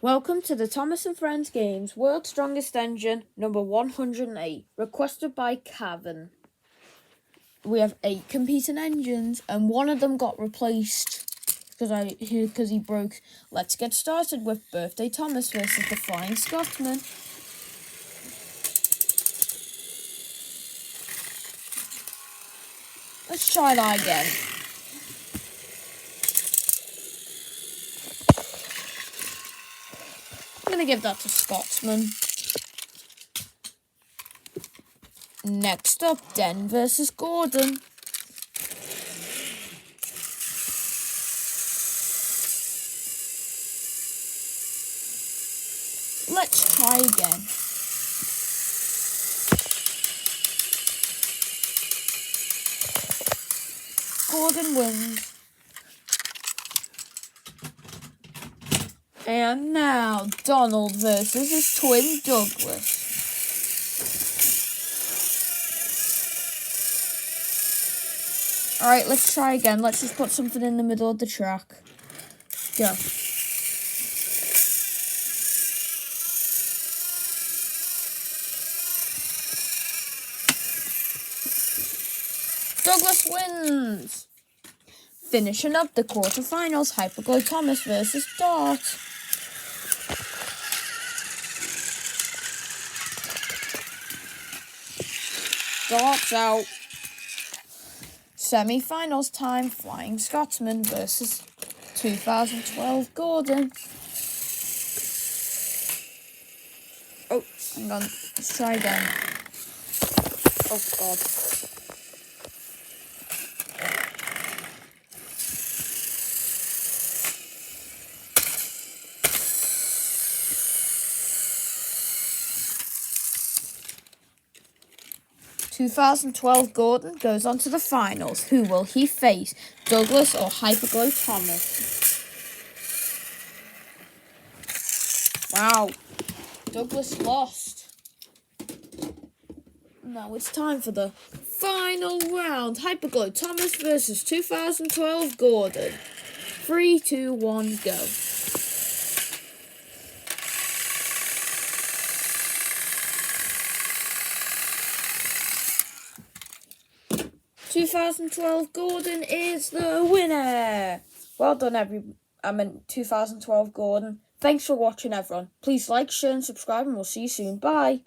Welcome to the Thomas and Friends Games World's Strongest Engine number 108, requested by Kavan. We have 8 competing engines and one of them got replaced because he broke. Let's get started with Birthday Thomas versus the Flying Scotsman. Let's try that again. I'm gonna give that to Scotsman. Next up, Den versus Gordon. Let's try again. Gordon wins. And now, Donald versus his twin Douglas. Alright, let's try again. Let's just put something in the middle of the track. Go. Douglas wins! Finishing up the quarterfinals, Hyperglow Thomas versus Dart. Dart's out. Semi-finals time, Flying Scotsman versus 2012 Gordon. Oh, hang on. Let's try again. Oh, God. "2012 Gordon goes on to the finals. Who will he face, Douglas or Hyperglow Thomas?" Wow, Douglas lost. Now it's time for the final round. Hyperglow Thomas versus 2012 Gordon. 3, 2, 1, go. "2012 Gordon is the winner. Well done, 2012 Gordon. Thanks for watching, everyone. Please like, share, and subscribe, and we'll see you soon. Bye.